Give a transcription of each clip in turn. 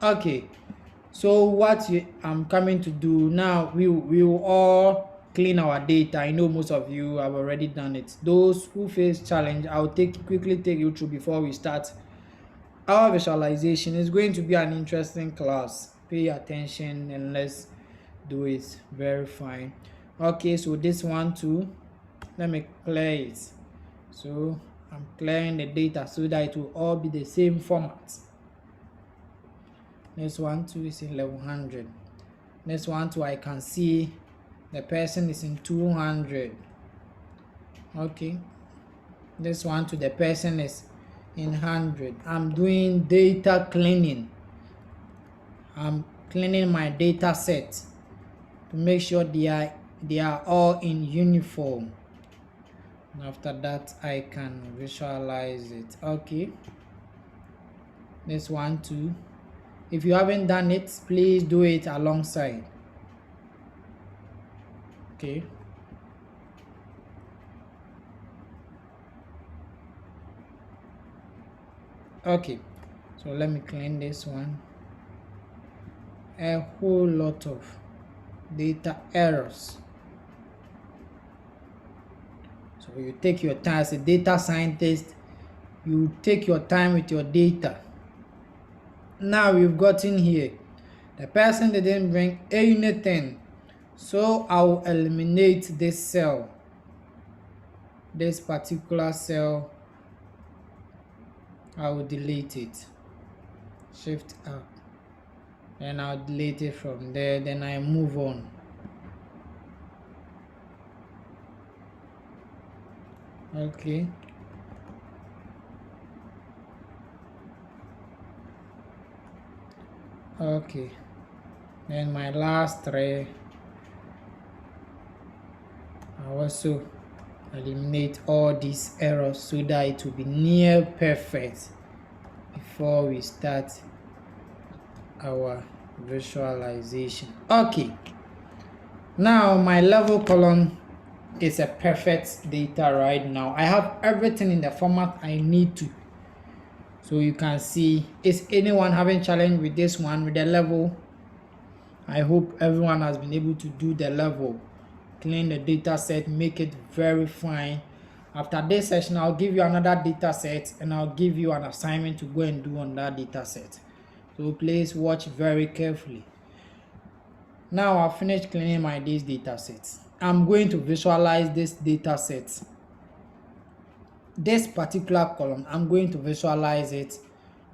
Okay, so I'm coming to do now, we will all clean our data. I know most of you have already done it. Those who face challenge, I'll quickly take you through before we start our visualization. Is going to be an interesting class. Pay attention and let's do it very fine. Okay, so this one too, let me clear it. So I'm clearing the data so that it will all be the same format. This one too is in 1100. This one too, I can see the person is in 200. Okay, this one too, the person is in 100. I'm doing data cleaning. I'm cleaning my data set to make sure they are all in uniform. And after that, I can visualize it. Okay, this one too, if you haven't done it, please do it alongside. Okay, okay, so let me clean this one. A whole lot of data errors. So you take your time as a data scientist, you take your time with your data. Now we've gotten here, the person didn't bring anything, so I'll eliminate this cell, this particular cell. I will delete it, shift up, and I'll delete it from there. Then I move on. Okay, okay, then my last three, I also eliminate all these errors so that it will be near perfect before we start our visualization. Okay, now my level column is a perfect data right now. I have everything in the format I need to. So you can see, is anyone having challenge with this one, with the level? I hope everyone has been able to do the level, clean the data set, make it very fine. After this session, I'll give you another data set and I'll give you an assignment to go and do on that data set. So please watch very carefully. Now I've finished cleaning my data sets. I'm going to visualize this data set. This particular column, I'm going to visualize it,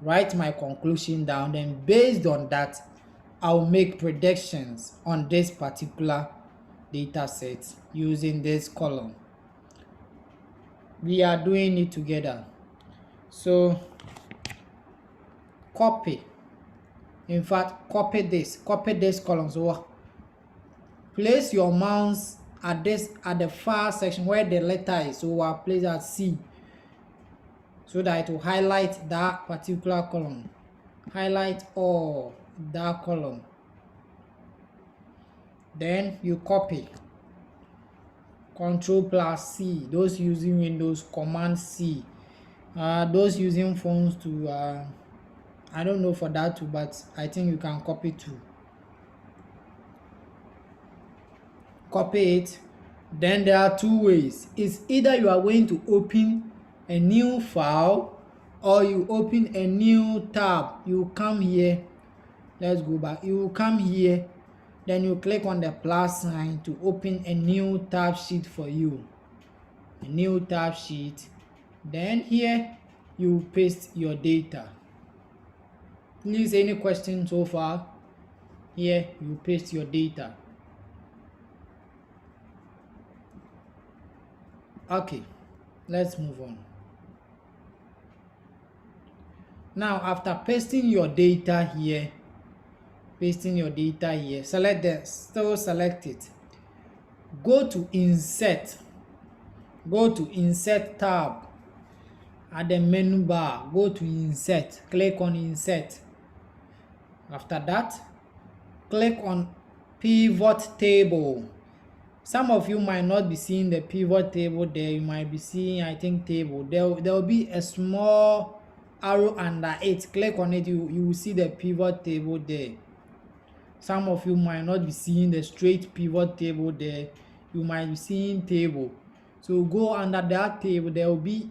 write my conclusion down, then based on that, I'll make predictions on this particular data set using this column. We are doing it together. So copy. In fact, copy this column. So place your mouse at the far section where the letter is. So I'll place at C so that it will highlight that particular column. Highlight all that column. Then you copy. Ctrl+C. Those using Windows, Command C. Those using phones to I don't know for that too, but I think you can copy too. Copy it. Then there are two ways. It's either you are going to open a new file or you open a new tab. You come here, let's go back. You will come here, then you click on the plus sign to open a new tab sheet for you. A new tab sheet. Then here you paste your data. Please, any questions so far? Here you paste your data. Okay, let's move on. Now after pasting your data here, select it. Go to insert tab. At the menu bar, go to insert, click on insert. After that, click on pivot table. Some of you might not be seeing the pivot table there. You might be seeing, I think, table. There will be a small arrow under it, click on it, you will see the pivot table there. Some of you might not be seeing the straight pivot table there. You might be seeing table. So go under that table, there will be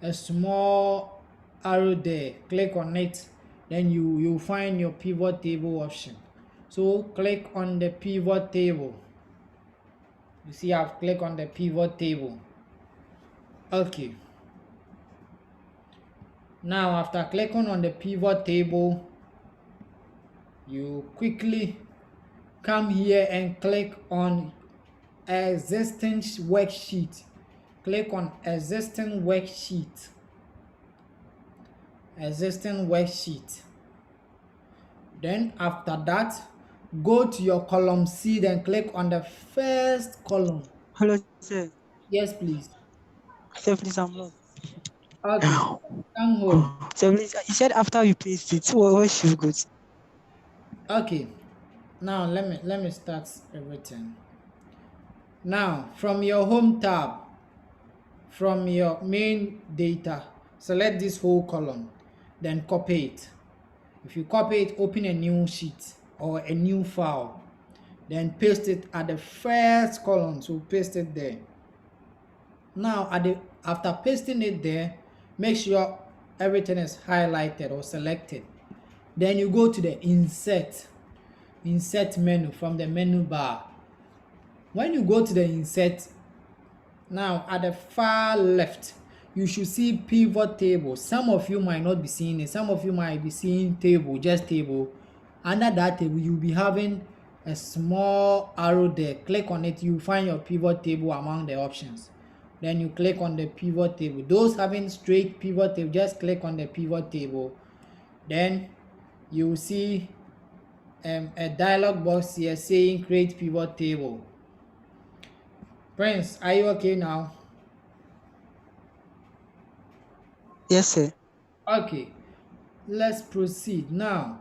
a small arrow there. Click on it, then you'll find your pivot table option. So click on the pivot table. You see I've clicked on the pivot table. Okay. Now after clicking on the pivot table, you quickly come here and click on existing worksheet. Click on existing worksheet. Existing worksheet. Then after that, go to your column C, then click on the first column. Hello, sir. Yes, please. Sir, please, I'm lost. Okay. Come home. Sir, please, you said after you paste it, what should we go to? Okay. Now let me start everything. Now from your home tab, from your main data, select this whole column, then copy it. If you copy it, open a new sheet or a new file, then paste it at the first column. So paste it there. Now after pasting it there, make sure everything is highlighted or selected. Then you go to the insert menu from the menu bar. When you go to the insert, now at the far left, you should see pivot table. Some of you might not be seeing it. Some of you might be seeing table, just table. Under that table, you'll be having a small arrow there. Click on it, you find your pivot table among the options. Then you click on the pivot table. Those having straight pivot table, just click on the pivot table. Then you will see a dialog box here saying create pivot table. Prince, are you okay now? Yes, sir. Okay, let's proceed now.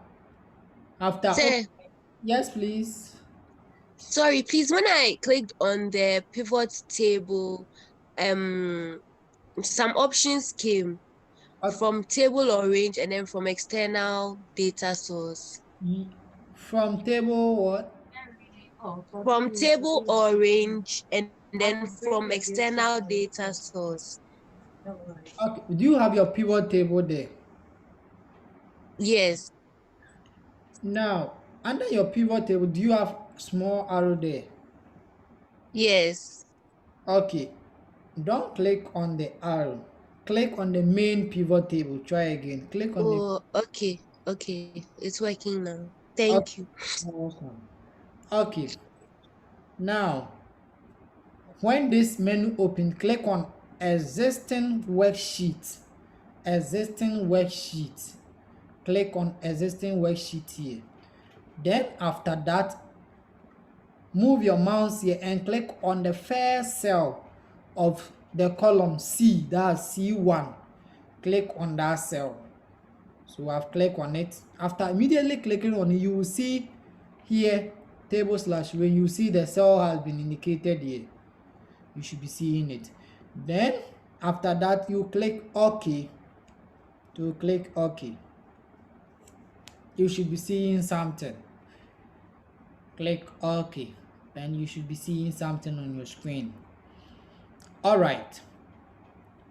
After Sir, yes, please. sorry, please. When I clicked on the pivot table, some options came Okay. from table or range and then from external data source. From table what? From table or range and then from external data source. Okay, do you have your pivot table there? Yes. Now, under your pivot table, do you have small arrow there? Yes. Okay, don't click on the arrow. Click on the main pivot table. Try again. Click on the Oh, okay. Okay. It's working now. okay. Thank you. Awesome. Okay, now when this menu open, click on existing worksheet. Existing worksheet. Click on existing worksheet here. Then after that, move your mouse here and click on the first cell of the column C, that's C1. Click on that cell. So I've clicked on it. After immediately clicking on it, you will see here table slash when you see the cell has been indicated here. You should be seeing it. Then after that, you click OK. To click OK, you should be seeing something. Click OK, then you should be seeing something on your screen. All right,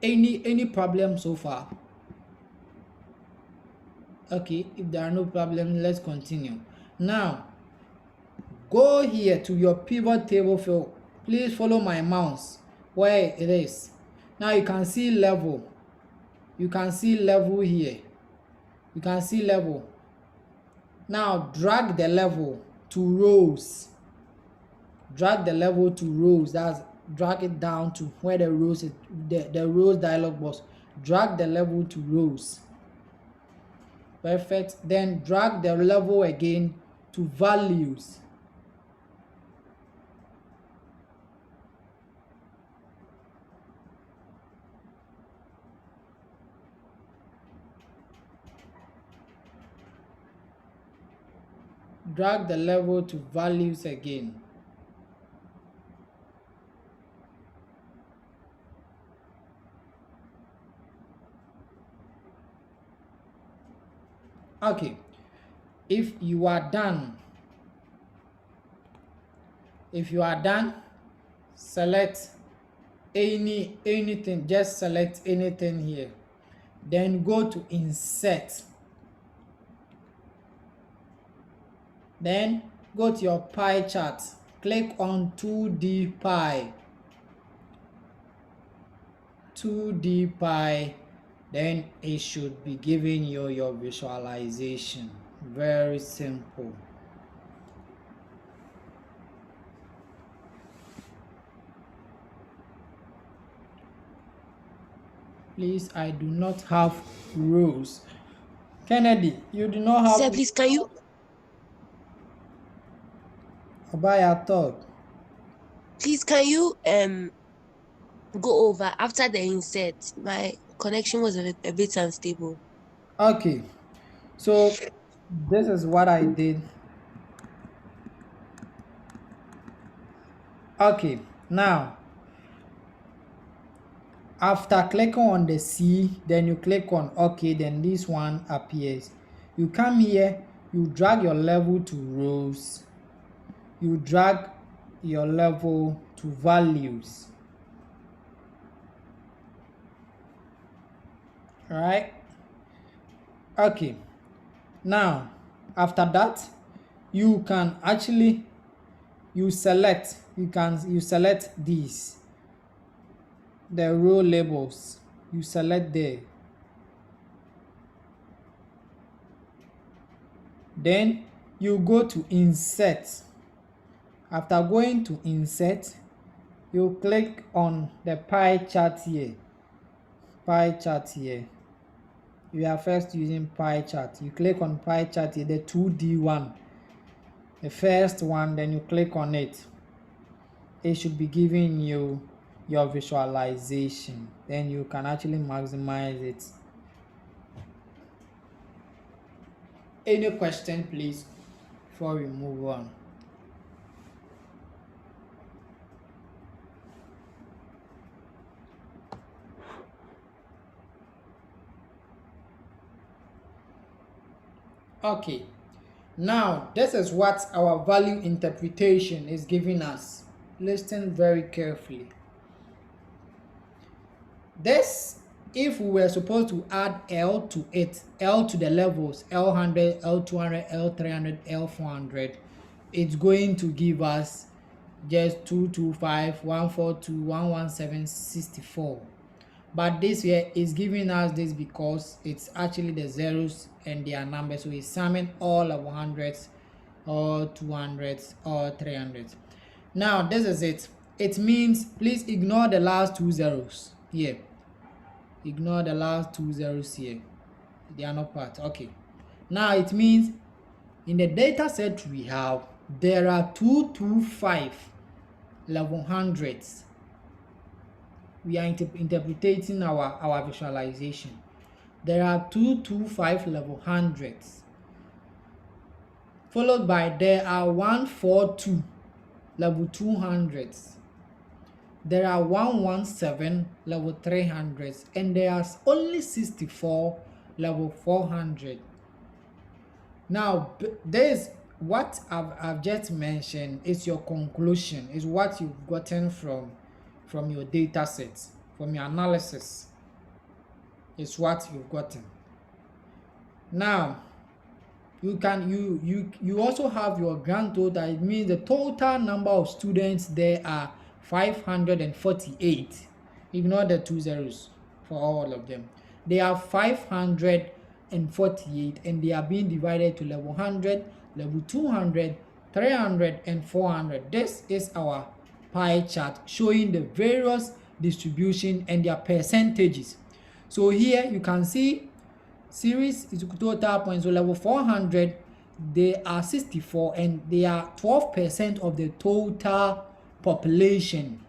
any problem so far? Okay, if there are no problems, let's continue. Now go here to your pivot table field. Please follow my mouse where it is. Now you can see level. You can see level here. You can see level. Now drag the level to rows. Drag the level to rows. That's drag it down to where the rows is, the rows dialog box. Drag the level to rows. Perfect. Then drag the level again to values. Drag the level to values again. Okay, if you are done, select anything, just select anything here, then go to insert, then go to your pie chart, click on 2D pie, then it should be giving you your visualization. Very simple. Please, I do not have rows. Kennedy, you do not have. Sir, please, can you? Obaya, talk. Please, can you go over after the insert? My connection was a bit unstable. Okay, so this is what I did. Okay, now after clicking on the C, then you click on OK, then this one appears. You come here, you drag your level to rows, you drag your level to values. Alright, okay, now after that you can actually select these, the row labels, you select there, then you go to insert. After going to insert, you click on the pie chart here. You are first using pie chart, you click on pie chart here, the 2D one, the first one, then you click on it. It should be giving you your visualization, then you can actually maximize it. Any question, please, before we move on? Okay, now this is what our value interpretation is giving us. Listen very carefully. This, if we were supposed to add L to it, L to the levels, L100, L200, L300, L400, it's going to give us just 225, 142, 117, 64. But this here is giving us this because it's actually the zeros and their numbers, so it's summing all of 100s or 200s or 300s. Now this is it. It means, please ignore the last two zeros here. Ignore the last two zeros here. They are not part. Okay. Now it means in the data set we have, there are 225 1100s. We are interpreting our visualization. There are 225 1100s. Followed by there are 142 level 200s. There are 117 level 300s, and there are only 64 level 400. Now this, what I've just mentioned, is your conclusion, is what you've gotten from your data set, from your analysis. It's what you've gotten. Now you can you also have your grand total. It means the total number of students there are 548. Ignore the two zeros for all of them. They are 548, and they are being divided to level 100, level 200, 300, and 400. This is our pie chart showing the various distribution and their percentages. So here you can see series is total points. So level 400, they are 64, and they are 12% of the total population.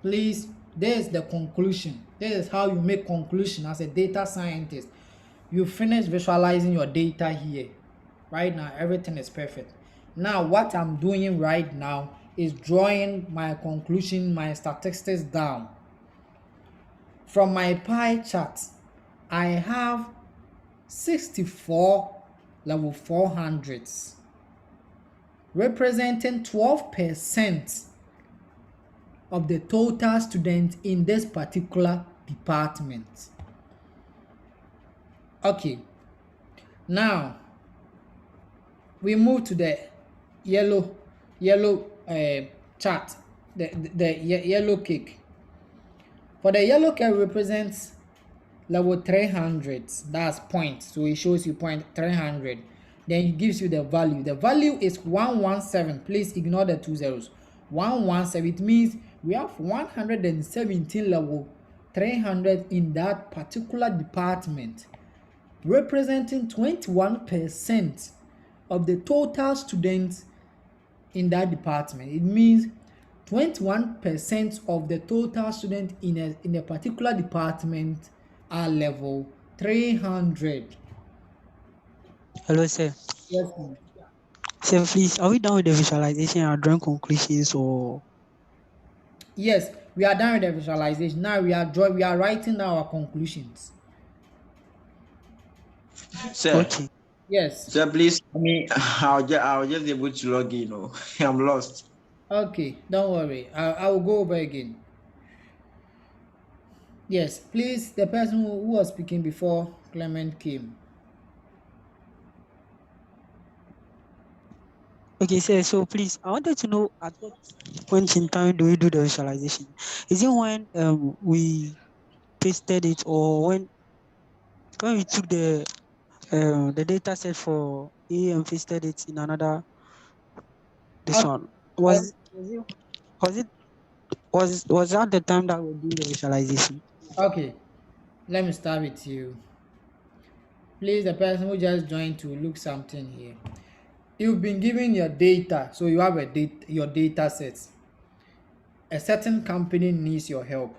Please, this is the conclusion. This is how you make conclusion as a data scientist. You finish visualizing your data here. Right now, everything is perfect. Now, what I'm doing right now is drawing my conclusion, my statistics down. From my pie chart, I have 64 level 400s, representing 12% of the total students in this particular department. Okay, now we move to the yellow chart, the yellow cake. For the yellow cake represents level 300, that's point, so it shows you point 300. Then it gives you the value. The value is 117. Please ignore the 2 zeros. 117, it means we have 117 level 300 in that particular department, representing 21% of the total students in that department. It means 21% of the total students in a particular department are level 300. Hello, sir. Yes, ma'am. Sir, please, are we done with the visualization and drawing conclusions, or? Yes, we are done with the visualization. Now we are writing down our conclusions. Sir, Okay. Yes. sir, please, I'll just be able to log in. I'm lost. Okay, don't worry. I will go over again. Yes, please, the person who was speaking before Clement came. Okay, sir. So please, I wanted to know at what point in time do we do the visualization? Is it when we pasted it, or when we took the data set for A and pasted it in another this Okay. one? Was that the time that we do the visualization? Okay, let me start with you. Please, the person who just joined to look something here. You've been given your data, so you have your data set. A certain company needs your help.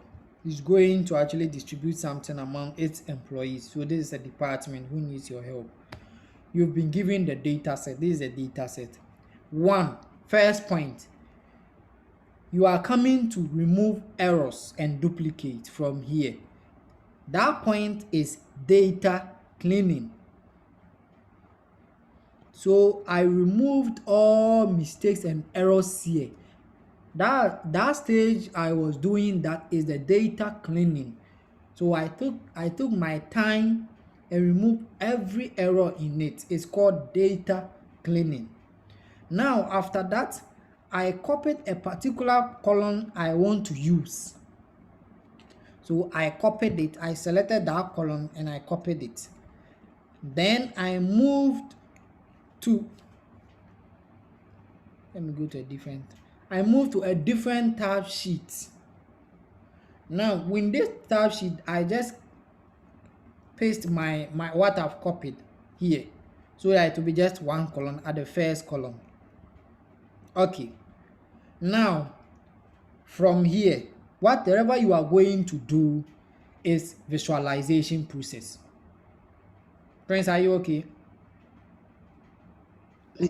It's going to actually distribute something among its employees. So this is a department who needs your help. You've been given the data set. This is a data set. First point, you are coming to remove errors and duplicate from here. That point is data cleaning. So I removed all mistakes and errors here. That stage I was doing, that is the data cleaning. So I took my time and removed every error in it. It's called data cleaning. Now after that, I copied a particular column I want to use. So I copied it, I selected that column and I copied it. Then I moved to, let me go to a different tab sheet. Now with this tab sheet, I just paste my what I've copied here, so that it will be just one column at the first column. Okay, now from here, whatever you are going to do is visualization process. Prince, are you okay?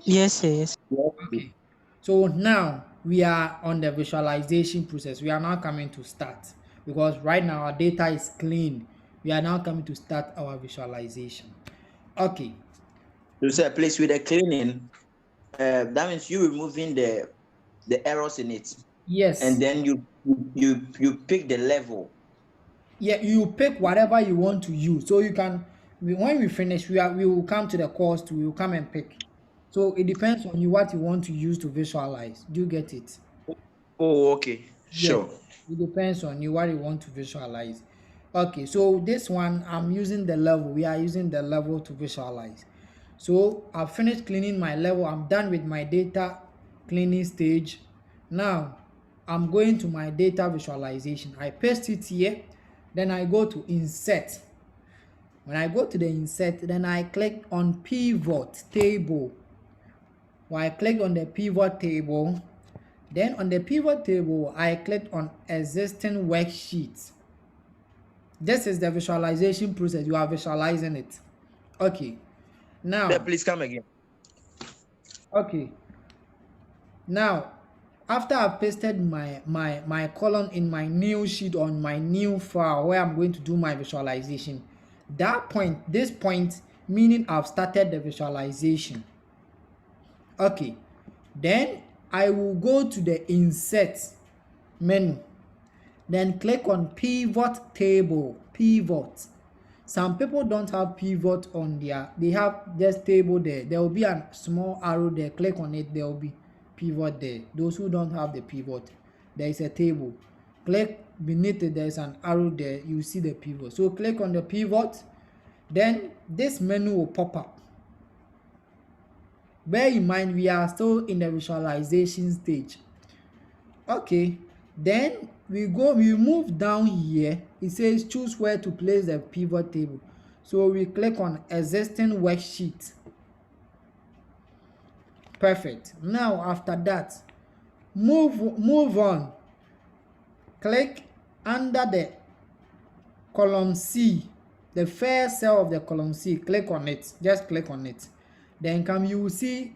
Yes, sir. Yes. Okay, so now we are on the visualization process. We are now coming to start, because right now our data is clean. We are now coming to start our visualization. Okay. So, sir, please, with the cleaning, that means you removing the errors in it. Yes. And then you pick the level. Yeah, you pick whatever you want to use. So you can, when we finish, we will come to the course. We will come and pick. So it depends on you what you want to use to visualize. Do you get it? Oh, okay. Sure. Yes. It depends on you what you want to visualize. Okay, so this one I'm using the level. We are using the level to visualize. So I've finished cleaning my level. I'm done with my data cleaning stage. Now I'm going to my data visualization. I paste it here. Then I go to insert. When I go to the insert, then I click on pivot table. When I click on the pivot table, then on the pivot table, I click on existing worksheet. This is the visualization process. You are visualizing it. Okay. Now, Yeah, please come again. okay. Now, after I've pasted my column in my new sheet on my new file where I'm going to do my visualization, That point, this point, meaning I've started the visualization. Okay, then I will go to the insert menu, then click on pivot table. Pivot. Some people don't have pivot on their, they have just table there. There will be a small arrow there. Click on it, there will be pivot there. Those who don't have the pivot, there is a table. Click beneath it, there is an arrow there. You see the pivot. So click on the pivot, then this menu will pop up. Bear in mind, we are still in the visualization stage. Okay, then we move down here. It says choose where to place the pivot table. So we click on existing worksheet. Perfect. Now after that, move on. Click under the column C, the first cell of the column C. Click on it. Just click on it. Then you will see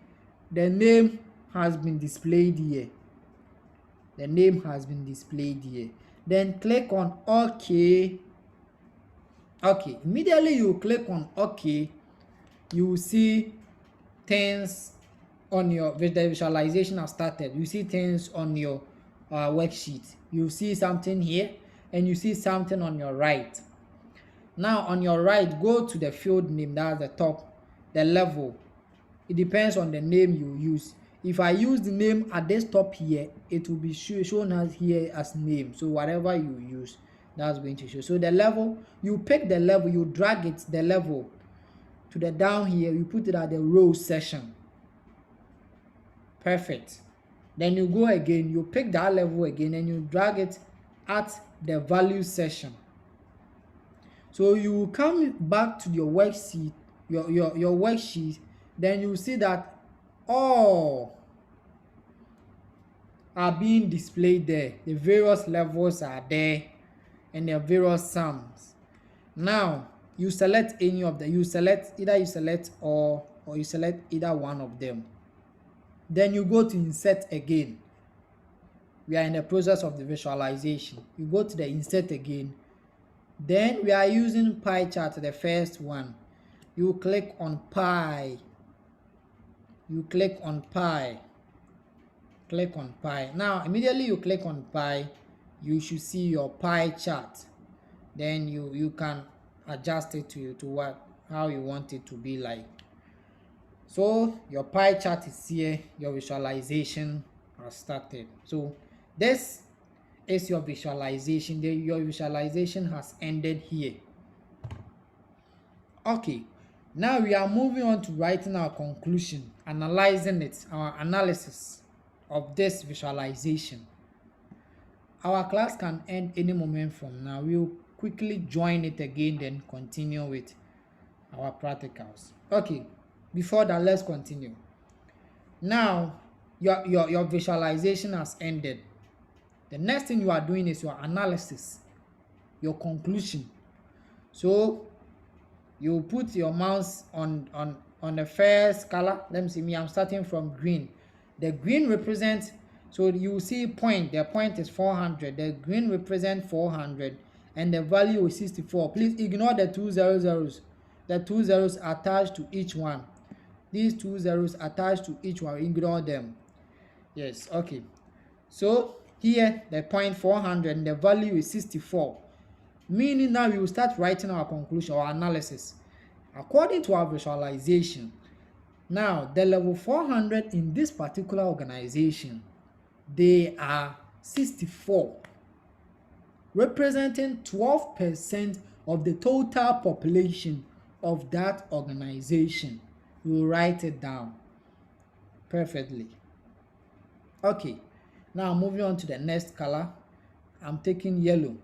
the name has been displayed here. The name has been displayed here. Then click on OK. Okay, immediately you click on OK, you will see things on your, the visualization has started. You see things on your worksheet. You see something here and you see something on your right. Now on your right, go to the field name, that's the top, the level. It depends on the name you use. If I use the name at this top here, it will be shown as here as name. So whatever you use, that's going to show. So the level, you pick the level, you drag it, the level to the down here, you put it at the row section. Perfect. Then you go again, you pick that level again and you drag it at the value section. So you come back to your worksheet, your worksheet, then you see that all are being displayed there. The various levels are there and the various sums. Now you select any of them. You select all or you select either one of them. Then you go to insert again. We are in the process of the visualization. You go to the insert again. Then we are using pie chart, the first one. You click on pie. You click on pie. Click on pie. Now immediately you click on pie, you should see your pie chart. Then you can adjust it to how you want it to be like. So your pie chart is here, your visualization has started. So this is your visualization. Your visualization has ended here. Okay, now we are moving on to writing our conclusion, analyzing it, our analysis of this visualization. Our class can end any moment from now. We'll quickly join it again, then continue with our practicals. Okay, before that, let's continue. Now your visualization has ended. The next thing you are doing is your analysis, your conclusion. So you put your mouse on the first color. Let me see, I'm starting from green. The green represents, so you see point, the point is 400. The green represents 400 and the value is 64. Please ignore the 2 zeros. The 2 zeros attached to each one. These 2 zeros attached to each one, ignore them. Yes, okay. So here the point 400 and the value is 64. Meaning now we will start writing our conclusion or analysis according to our visualization. Now the level 400 in this particular organization, they are 64, representing 12% of the total population of that organization. You will write it down perfectly. Okay, now moving on to the next color. I'm taking yellow.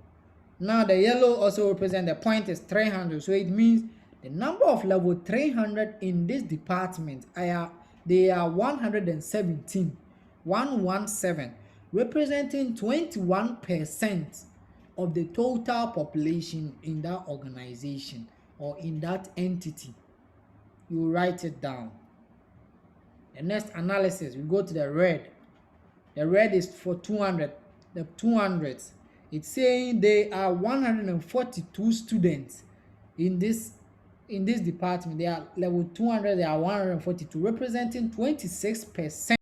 Now the yellow also represents, the point is 300, so it means the number of level 300 in this department they are 117, representing 21% of the total population in that organization or in that entity. You write it down. The next analysis, we go to the red. The red is for 200. The 200s, it's saying they are 142 students in this department. They are level 200, they are 142, representing 26%.